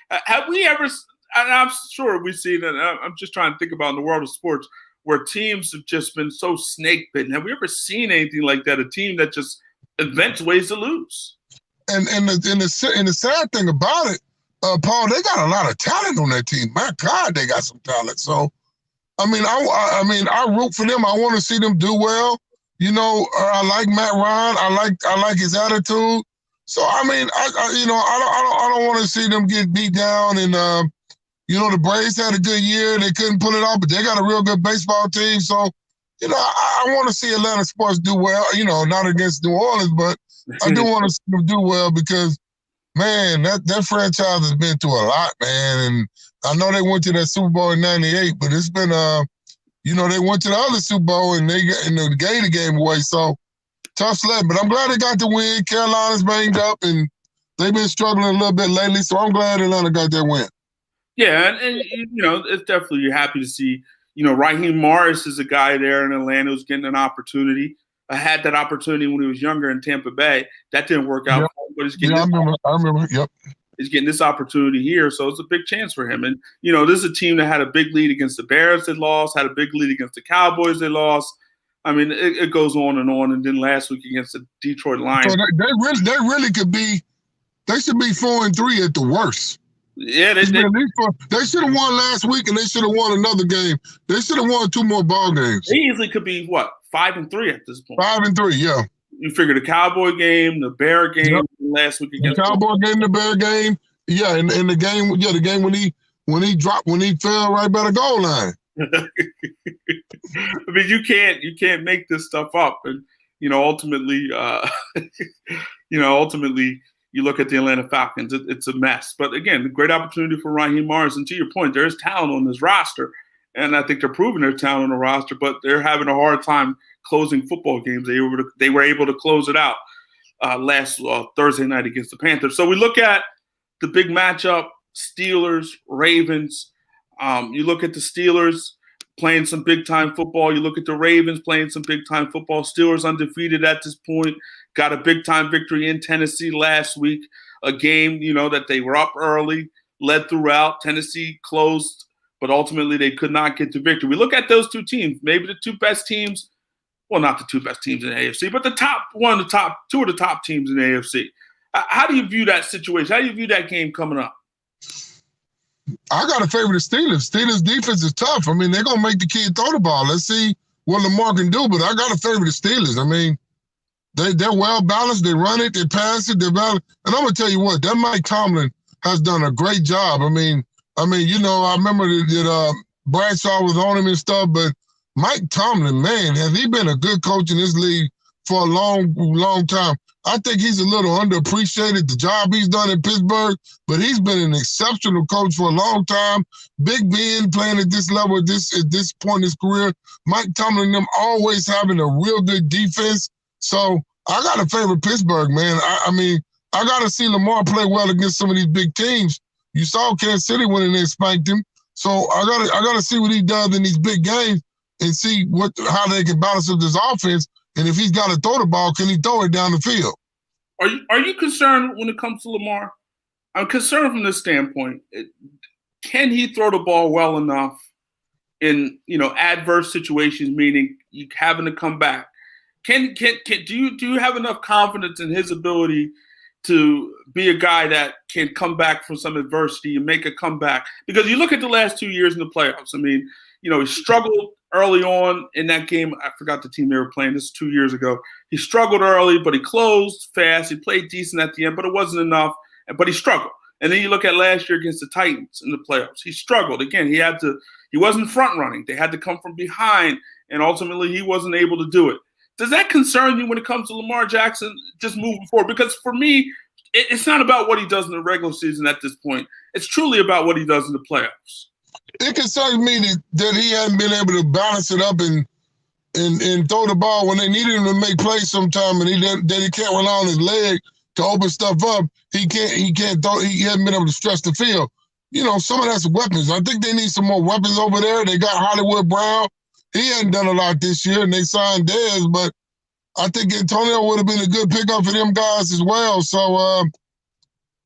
have we ever? And I'm sure we've seen it. I'm just trying to think about in the world of sports where teams have just been so snake bitten. Have we ever seen anything like that? A team that just invents ways to lose. And the sad thing about it, Paul, they got a lot of talent on that team. My God, they got some talent. So, I root for them. I want to see them do well. I like Matt Ryan. I like his attitude. So I don't want to see them get beat down. And the Braves had a good year. They couldn't pull it off, but they got a real good baseball team. So, I want to see Atlanta sports do well. Not against New Orleans, but I do want to see them do well because, man, that franchise has been through a lot, man. And I know they went to that Super Bowl in '98, but it's been they went to the other Super Bowl and they gave the game away. So tough sled, but I'm glad they got the win. Carolina's banged up and they've been struggling a little bit lately. So I'm glad Atlanta got that win. Yeah, and it's definitely you're happy to see. Raheem Morris is a guy there in Atlanta who's getting an opportunity. I had that opportunity when he was younger in Tampa Bay. That didn't work out, but he's getting. I remember. Yep. He's getting this opportunity here, so it's a big chance for him. And this is a team that had a big lead against the Bears. They lost. Had a big lead against the Cowboys. They lost. I mean, it goes on. And then last week against the Detroit Lions. So they really could be. They should be 4-3 at the worst. Yeah, they should have won last week, and they should have won another game. They should have won 2 more ball games. They easily could be 5-3 at this point. 5-3, yeah. You figure the Cowboy game, the Bear game last week against the Cowboy game, the Bear game, yeah, and the game, the game when he fell right by the goal line. I mean, you can't make this stuff up, and ultimately, you look at the Atlanta Falcons, it's a mess. But again, a great opportunity for Raheem Morris. And to your point, there's talent on this roster, and I think they're proving their talent on the roster. But they're having a hard time closing football games. They were able to close it out last Thursday night against the Panthers. So we look at the big matchup: Steelers, Ravens. You look at the Steelers playing some big-time football. You look at the Ravens playing some big-time football. Steelers undefeated at this point. Got a big-time victory in Tennessee last week. A game, that they were up early, led throughout. Tennessee closed, but ultimately they could not get the victory. We look at those two teams, maybe the two best teams. Well, not the two best teams in the AFC, but two of the top teams in the AFC. How do you view that situation? How do you view that game coming up? I got to favor the Steelers. Steelers defense is tough. I mean, they're going to make the kid throw the ball. Let's see what Lamar can do, but I got to favor the Steelers. I mean, they're well-balanced. They run it. They pass it. They're balanced. And I'm going to tell you what, that Mike Tomlin has done a great job. I mean, I remember that Bradshaw was on him and stuff, but Mike Tomlin, man, has he been a good coach in this league for a long, long time. I think he's a little underappreciated, the job he's done in Pittsburgh, but he's been an exceptional coach for a long time. Big Ben playing at this level at this point in his career. Mike Tomlin and them always having a real good defense. So I got to favor Pittsburgh, man. I mean, I got to see Lamar play well against some of these big teams. You saw Kansas City when they spanked him. So I got to see what he does in these big games and see how they can balance up this offense. And if he's got to throw the ball, can he throw it down the field? Are you concerned when it comes to Lamar? I'm concerned from this standpoint. Can he throw the ball well enough in adverse situations, meaning you having to come back? Do you have enough confidence in his ability to be a guy that can come back from some adversity and make a comeback? Because you look at the last 2 years in the playoffs. I mean, he struggled early on in that game. I forgot the team they were playing. This is 2 years ago. He struggled early, but he closed fast. He played decent at the end, but it wasn't enough. But he struggled. And then you look at last year against the Titans in the playoffs. He struggled. Again, he wasn't front running. They had to come from behind, and ultimately he wasn't able to do it. Does that concern you when it comes to Lamar Jackson just moving forward? Because for me, it's not about what he does in the regular season at this point. It's truly about what he does in the playoffs. It concerns me that he hasn't been able to balance it up and throw the ball when they needed him to make plays sometime, and he can't rely on his leg to open stuff up. He can't throw. He hasn't been able to stretch the field. Some of that's weapons. I think they need some more weapons over there. They got Hollywood Brown. He hadn't done a lot this year, and they signed Dez, but I think Antonio would have been a good pickup for them guys as well. So,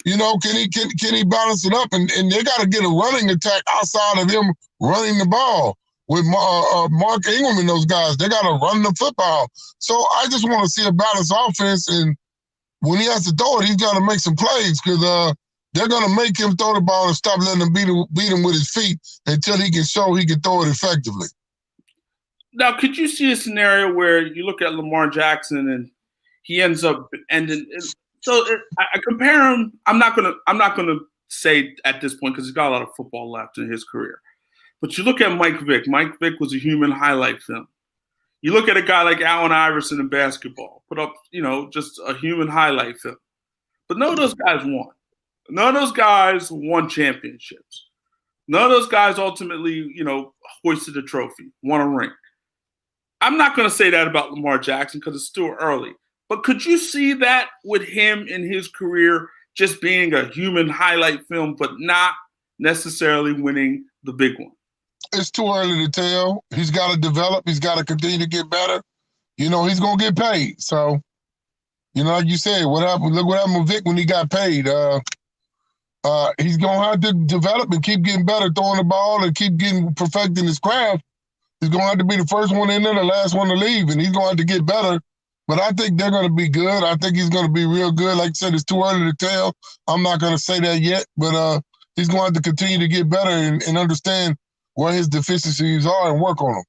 can he balance it up? And they got to get a running attack outside of him running the ball with Mark Ingram and those guys. They got to run the football. So I just want to see a balanced offense. And when he has to throw it, he's got to make some plays because they're going to make him throw the ball and stop letting him beat him with his feet until he can show he can throw it effectively. Now, could you see a scenario where you look at Lamar Jackson and he ends up ending? So I compare him. I'm not gonna say at this point because he's got a lot of football left in his career. But you look at Mike Vick. Mike Vick was a human highlight film. You look at a guy like Allen Iverson in basketball, put up just a human highlight film. But none of those guys won. None of those guys won championships. None of those guys ultimately hoisted a trophy, won a ring. I'm not going to say that about Lamar Jackson because it's still early. But could you see that with him in his career just being a human highlight film but not necessarily winning the big one? It's too early to tell. He's got to develop. He's got to continue to get better. He's going to get paid. So, like you said, look what happened with Vic when he got paid. He's going to have to develop and keep getting better throwing the ball and keep perfecting his craft. He's going to have to be the first one in there, the last one to leave, and he's going to have to get better. But I think they're going to be good. I think he's going to be real good. Like I said, it's too early to tell. I'm not going to say that yet, but he's going to have to continue to get better and understand where his deficiencies are and work on them.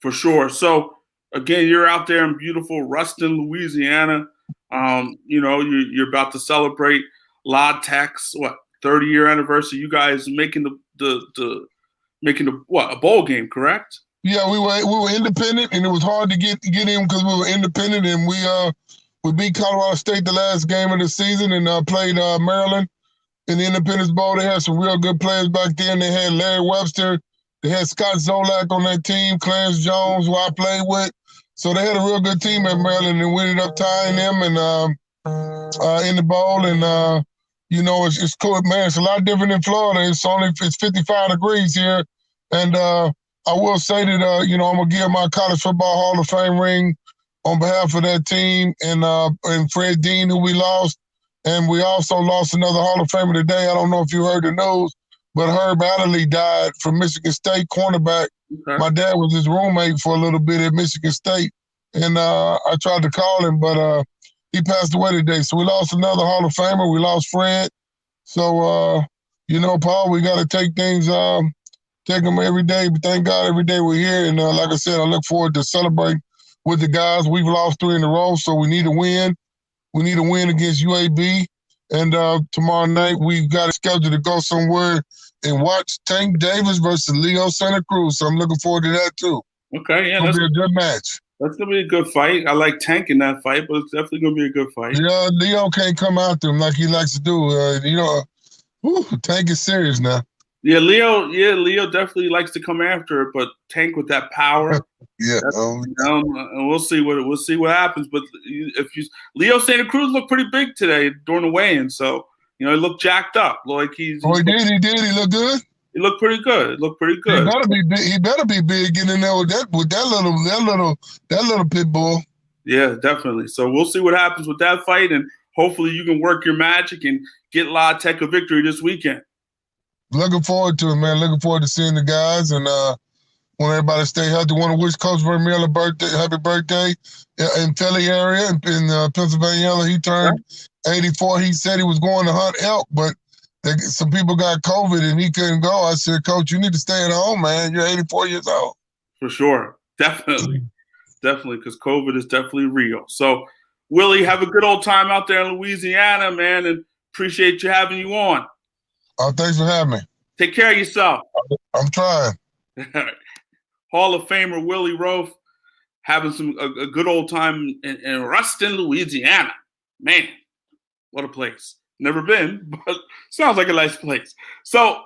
For sure. So, again, you're out there in beautiful Ruston, Louisiana. You're about to celebrate La Tech's 30-year anniversary. You guys making a bowl game, correct? Yeah, we were independent, and it was hard to get in because we were independent, and We beat Colorado State the last game of the season and played Maryland in the Independence Bowl. They had some real good players back then. They had Larry Webster. They had Scott Zolak on that team, Clarence Jones, who I played with. So they had a real good team at Maryland, and we ended up tying them and in the bowl. And it's cool, man. It's a lot different in Florida. It's 55 degrees here, and I will say that I'm gonna give my College Football Hall of Fame ring on behalf of that team and Fred Dean, who we lost. And we also lost another Hall of Famer today. I don't know if you heard the news, but Herb Adderley died from Michigan State, cornerback. Okay. My dad was his roommate for a little bit at Michigan State. And I tried to call him, but he passed away today. So we lost another Hall of Famer. We lost Fred. So, Paul, we got to take things, take them every day. But thank God every day we're here. And like I said, I look forward to celebrating with the guys. We've lost 3 in a row, so we need a win. We need a win against UAB. And tomorrow night, we've got a schedule to go somewhere and watch Tank Davis versus Leo Santa Cruz. So I'm looking forward to that, too. Okay, yeah. It's going to be a good match. That's going to be a good fight. I like Tank in that fight, but it's definitely going to be a good fight. Yeah, Leo can't come after him like he likes to do. Tank is serious now. Yeah, Leo definitely likes to come after it, but Tank with that power. Yeah, and we'll see what happens. But Leo Santa Cruz looked pretty big today during the weigh-in, so he looked jacked up. Like he did. He looked good. He looked pretty good. He better be big. He better be big getting in there with that little pit bull. Yeah, definitely. So we'll see what happens with that fight, and hopefully you can work your magic and get La Tech a victory this weekend. Looking forward to it, man. Looking forward to seeing the guys, and want everybody to stay healthy. Want to wish Coach Vermeil happy birthday in Philly area in Pennsylvania. He turned 84. He said he was going to hunt elk, but some people got COVID and he couldn't go. I said, Coach, you need to stay at home, man. You're 84 years old. For sure. Definitely, because COVID is definitely real. So, Willie, have a good old time out there in Louisiana, man, and appreciate you having you on. Oh, thanks for having me. Take care of yourself. I'm trying. Hall of Famer Willie Roaf having a good old time in Ruston, Louisiana. Man, what a place. Never been, but sounds like a nice place. So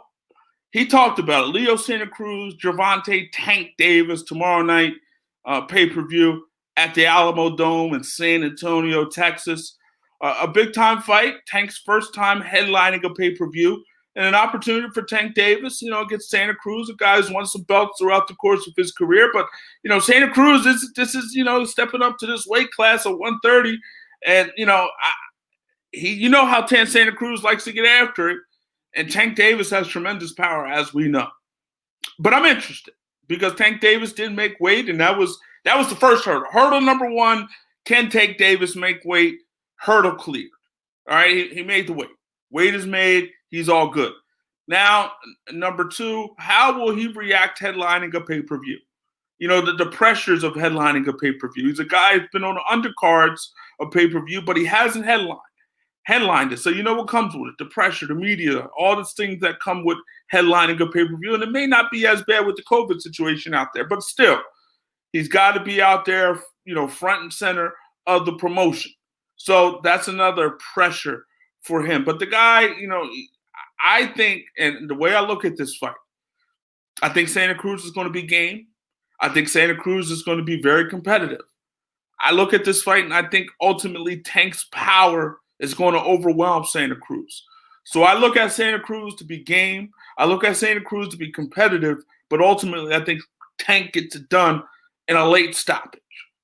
he talked about it. Leo Santa Cruz, Gervonta Tank Davis tomorrow night, pay-per-view at the Alamo Dome in San Antonio, Texas. A big-time fight. Tank's first time headlining a pay-per-view. And an opportunity for Tank Davis, against Santa Cruz, a guy who's won some belts throughout the course of his career. But, Santa Cruz, this is stepping up to this weight class of 130. And, how Santa Cruz likes to get after it. And Tank Davis has tremendous power, as we know. But I'm interested because Tank Davis did make weight, and that was the first hurdle. Hurdle number 1, can Tank Davis make weight? Hurdle cleared. All right, he made the weight. Weight is made. He's all good. Now, number 2, how will he react headlining a pay-per-view? The pressures of headlining a pay-per-view. He's a guy who's been on the undercards of pay-per-view, but he hasn't headlined it. So you know what comes with it, the pressure, the media, all the things that come with headlining a pay-per-view. And it may not be as bad with the COVID situation out there, but still, he's got to be out there, front and center of the promotion. So that's another pressure for him. But the guy, I think, and the way I look at this fight, I think Santa Cruz is going to be game. I think Santa Cruz is going to be very competitive. I look at this fight, and I think ultimately Tank's power is going to overwhelm Santa Cruz. So I look at Santa Cruz to be game. I look at Santa Cruz to be competitive, but ultimately I think Tank gets it done in a late stoppage.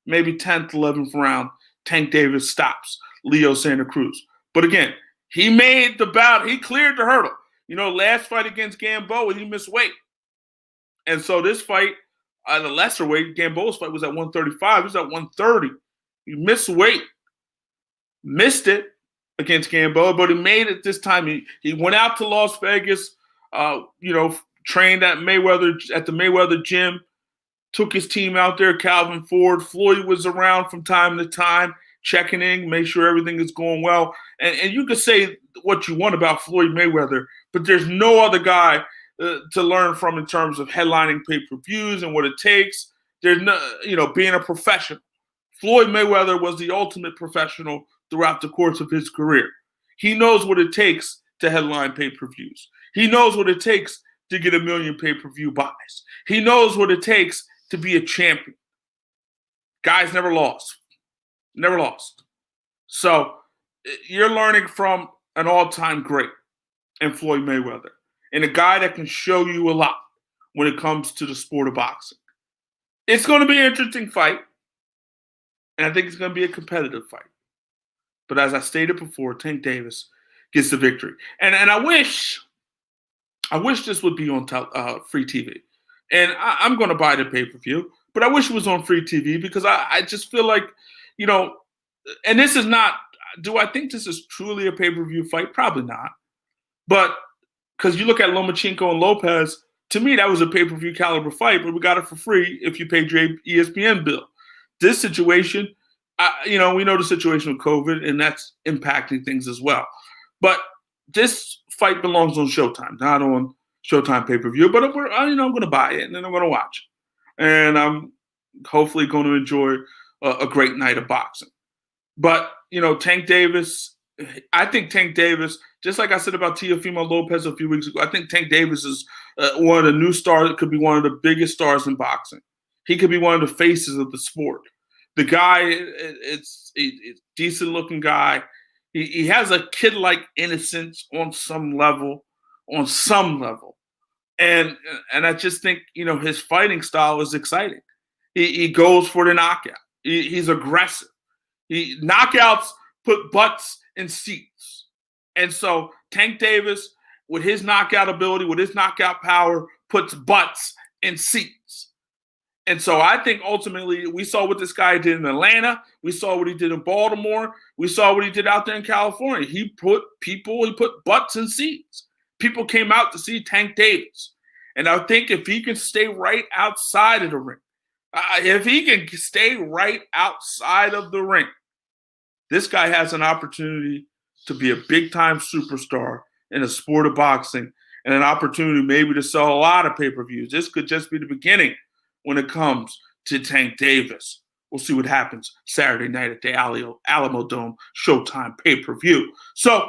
Maybe 10th, 11th round, Tank Davis stops Leo Santa Cruz. But again, he made the bout. He cleared the hurdle. Last fight against Gamboa, he missed weight. And so this fight, the lesser weight, Gamboa's fight was at 135. He was at 130. He missed weight. Missed it against Gamboa, but he made it this time. He went out to Las Vegas, trained at the Mayweather gym, took his team out there, Calvin Ford. Floyd was around from time to time, checking in, make sure everything is going well. And you can say what you want about Floyd Mayweather, but there's no other guy to learn from in terms of headlining pay-per-views and what it takes. There's no, being a professional. Floyd Mayweather was the ultimate professional throughout the course of his career. He knows what it takes to headline pay-per-views. He knows what it takes to get 1 million pay-per-view buys. He knows what it takes to be a champion. Guys never lost. Never lost. So you're learning from an all-time great in Floyd Mayweather, and a guy that can show you a lot when it comes to the sport of boxing. It's going to be an interesting fight, and I think it's going to be a competitive fight. But as I stated before, Tank Davis gets the victory. And I wish this would be on free TV. And I'm going to buy the pay-per-view, but I wish it was on free TV because I just feel like, and this is not, do I think this is truly a pay-per-view fight? Probably not. But because you look at Lomachenko and Lopez, to me, that was a pay-per-view caliber fight, but we got it for free if you paid your ESPN bill. This situation, we know the situation with COVID, and that's impacting things as well. But this fight belongs on Showtime, not on Showtime pay-per-view. But I'm going to buy it, and then I'm going to watch it. And I'm hopefully going to enjoy a great night of boxing. But, Tank Davis, I think Tank Davis, just like I said about Teofimo Lopez a few weeks ago, I think Tank Davis is one of the new stars. It could be one of the biggest stars in boxing. He could be one of the faces of the sport. The guy, it's a decent-looking guy. He has a kid-like innocence on some level. And I just think, his fighting style is exciting. He goes for the knockout. He's aggressive. Knockouts put butts in seats. And so Tank Davis, with his knockout ability, with his knockout power, puts butts in seats. And so I think ultimately we saw what this guy did in Atlanta. We saw what he did in Baltimore. We saw what he did out there in California. He put butts in seats. People came out to see Tank Davis. And I think if he can stay right outside of the ring, this guy has an opportunity to be a big-time superstar in the sport of boxing and an opportunity maybe to sell a lot of pay-per-views. This could just be the beginning when it comes to Tank Davis. We'll see what happens Saturday night at the Alamo Dome Showtime pay-per-view. So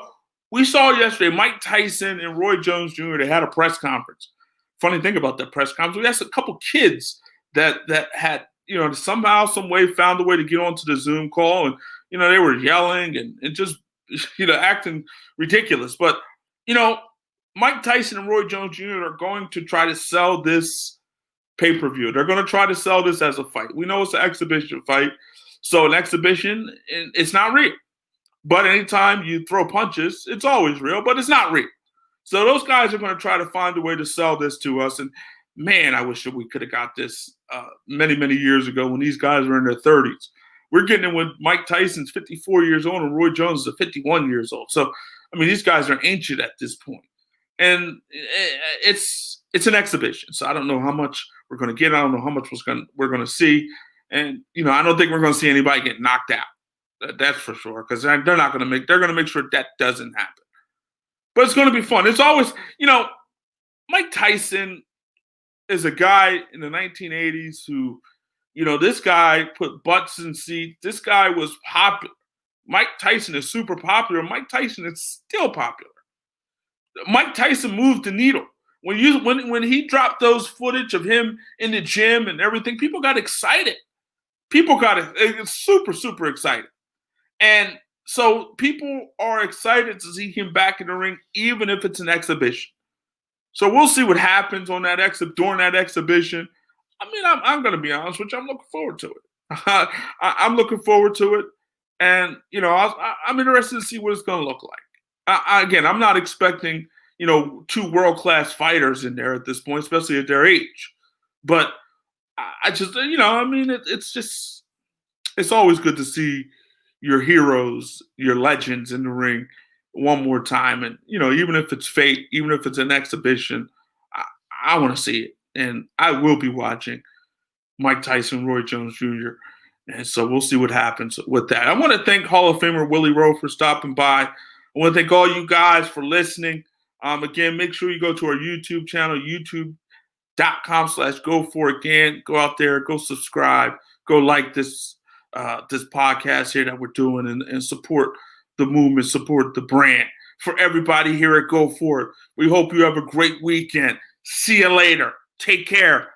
we saw yesterday Mike Tyson and Roy Jones Jr., they had a press conference. Funny thing about that press conference, we had a couple kids that had, somehow, some way found a way to get onto the Zoom call. And, they were yelling and just, acting ridiculous. But, Mike Tyson and Roy Jones Jr. are going to try to sell this pay-per-view. They're going to try to sell this as a fight. We know it's an exhibition fight. So an exhibition, it's not real. But anytime you throw punches, it's always real, but it's not real. So those guys are going to try to find a way to sell this to us. And, man, I wish that we could have got this many, many years ago when these guys were in their 30s. We're getting it when Mike Tyson's 54 years old and Roy Jones is 51 years old. So, these guys are ancient at this point. And it's an exhibition. So I don't know how much we're going to get. I don't know how much we're going to see. And, I don't think we're going to see anybody get knocked out. That's for sure. Because they're going to make sure that doesn't happen. But it's going to be fun. It's always, Mike Tyson is a guy in the 1980s who, this guy put butts in seats. This guy was popular. Mike Tyson is super popular. Mike Tyson is still popular. Mike Tyson moved the needle. When he dropped those footage of him in the gym and everything, people got excited. It's super, super excited. And so people are excited to see him back in the ring, even if it's an exhibition. So we'll see what happens on during that exhibition. I'm going to be honest with you. I'm looking forward to it. I'm looking forward to it. And, I'm interested to see what it's going to look like. Again, I'm not expecting, two world-class fighters in there at this point, especially at their age. But I just, it's always good to see your heroes, your legends in the ring one more time. And, even if it's fake, even if it's an exhibition, I want to see it. And I will be watching Mike Tyson, Roy Jones Jr. And so we'll see what happens with that. I want to thank Hall of Famer Willie Rowe for stopping by. I want to thank all you guys for listening. Again, make sure you go to our YouTube channel, youtube.com/GoForItGan. Go out there, go subscribe, go like this this podcast here that we're doing and support the movement, support the brand. For everybody here at Go For It, we hope you have a great weekend. See you later. Take care.